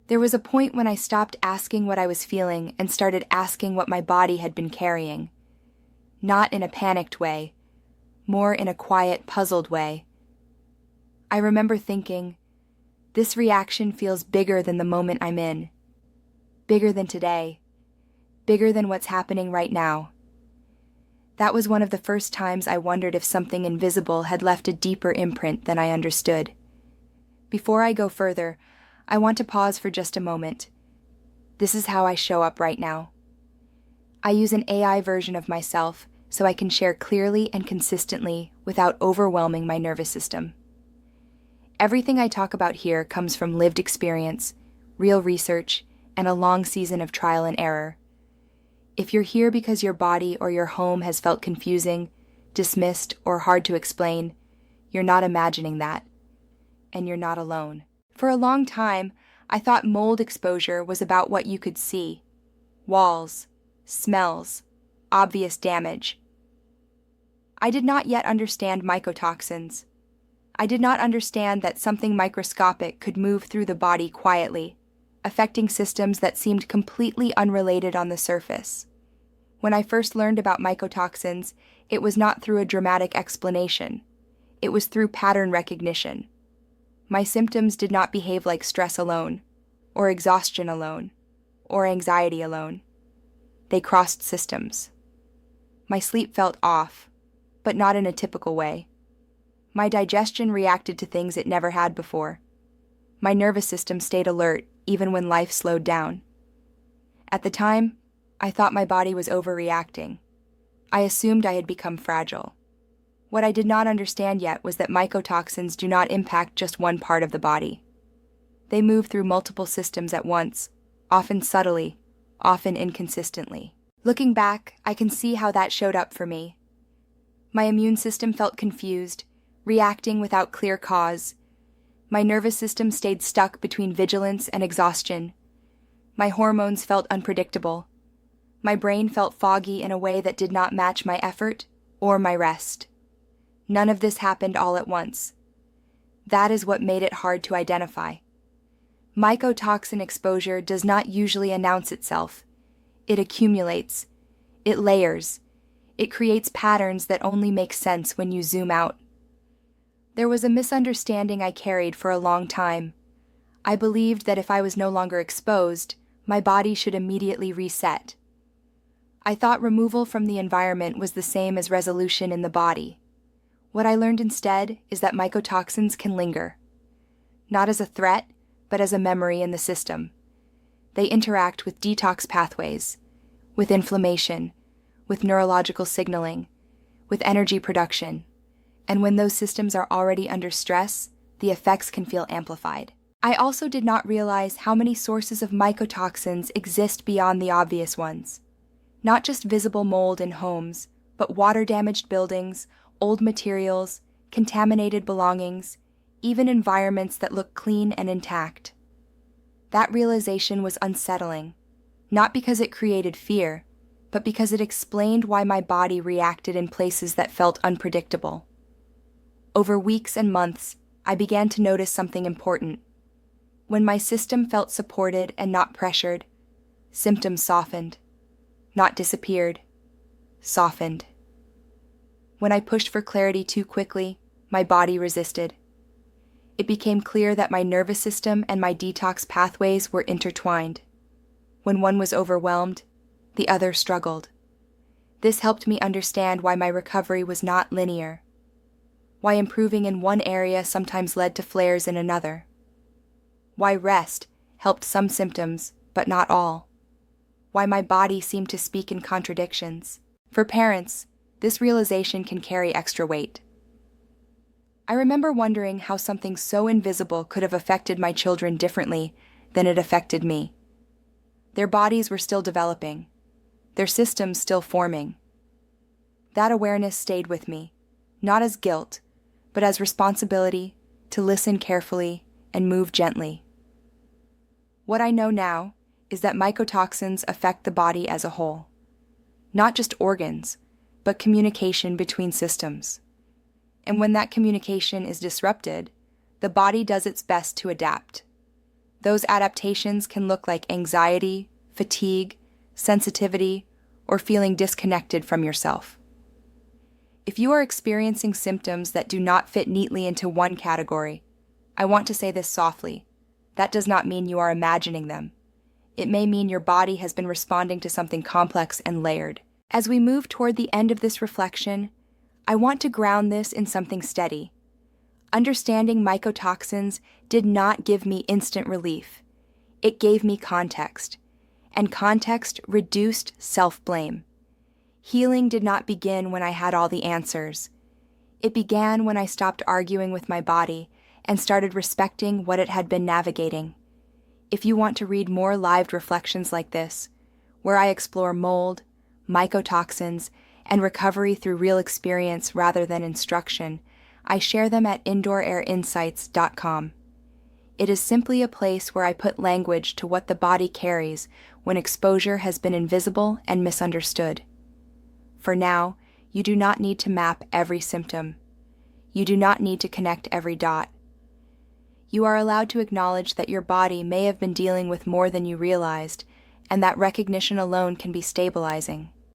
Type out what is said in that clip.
There was a point when I stopped asking what I was feeling and started asking what my body had been carrying. Not in a panicked way, more in a quiet, puzzled way. I remember thinking, this reaction feels bigger than the moment I'm in. Bigger than today. Bigger than what's happening right now. That was one of the first times I wondered if something invisible had left a deeper imprint than I understood. Before I go further, I want to pause for just a moment. This is how I show up right now. I use an AI version of myself so I can share clearly and consistently without overwhelming my nervous system. Everything I talk about here comes from lived experience, real research, and a long season of trial and error. If you're here because your body or your home has felt confusing, dismissed, or hard to explain, you're not imagining that. And you're not alone. For a long time, I thought mold exposure was about what you could see. Walls, smells, obvious damage. I did not yet understand mycotoxins. I did not understand that something microscopic could move through the body quietly, affecting systems that seemed completely unrelated on the surface. When I first learned about mycotoxins, it was not through a dramatic explanation. It was through pattern recognition. My symptoms did not behave like stress alone, or exhaustion alone, or anxiety alone. They crossed systems. My sleep felt off, but not in a typical way. My digestion reacted to things it never had before. My nervous system stayed alert even when life slowed down. At the time, I thought my body was overreacting. I assumed I had become fragile. What I did not understand yet was that mycotoxins do not impact just one part of the body. They move through multiple systems at once, often subtly, often inconsistently. Looking back, I can see how that showed up for me. My immune system felt confused, reacting without clear cause. My nervous system stayed stuck between vigilance and exhaustion. My hormones felt unpredictable. My brain felt foggy in a way that did not match my effort or my rest. None of this happened all at once. That is what made it hard to identify. Mycotoxin exposure does not usually announce itself. It accumulates. It layers. It creates patterns that only make sense when you zoom out. There was a misunderstanding I carried for a long time. I believed that if I was no longer exposed, my body should immediately reset. I thought removal from the environment was the same as resolution in the body. What I learned instead is that mycotoxins can linger. Not as a threat, but as a memory in the system. They interact with detox pathways, with inflammation, with neurological signaling, with energy production. And when those systems are already under stress, the effects can feel amplified. I also did not realize how many sources of mycotoxins exist beyond the obvious ones. Not just visible mold in homes, but water-damaged buildings, old materials, contaminated belongings, even environments that look clean and intact. That realization was unsettling, not because it created fear, but because it explained why my body reacted in places that felt unpredictable. Over weeks and months, I began to notice something important. When my system felt supported and not pressured, symptoms softened. Not disappeared, softened. When I pushed for clarity too quickly, my body resisted. It became clear that my nervous system and my detox pathways were intertwined. When one was overwhelmed, the other struggled. This helped me understand why my recovery was not linear. Why improving in one area sometimes led to flares in another. Why rest helped some symptoms, but not all. Why my body seemed to speak in contradictions. For parents, this realization can carry extra weight. I remember wondering how something so invisible could have affected my children differently than it affected me. Their bodies were still developing, their systems still forming. That awareness stayed with me, not as guilt, but as responsibility to listen carefully and move gently. What I know now is that mycotoxins affect the body as a whole. Not just organs, but communication between systems. And when that communication is disrupted, the body does its best to adapt. Those adaptations can look like anxiety, fatigue, sensitivity, or feeling disconnected from yourself. If you are experiencing symptoms that do not fit neatly into one category, I want to say this softly. That does not mean you are imagining them. It may mean your body has been responding to something complex and layered. As we move toward the end of this reflection, I want to ground this in something steady. Understanding mycotoxins did not give me instant relief. It gave me context, and context reduced self-blame. Healing did not begin when I had all the answers. It began when I stopped arguing with my body and started respecting what it had been navigating. If you want to read more lived reflections like this, where I explore mold, mycotoxins, and recovery through real experience rather than instruction, I share them at indoorairinsights.com. It is simply a place where I put language to what the body carries when exposure has been invisible and misunderstood. For now, you do not need to map every symptom. You do not need to connect every dot. You are allowed to acknowledge that your body may have been dealing with more than you realized, and that recognition alone can be stabilizing.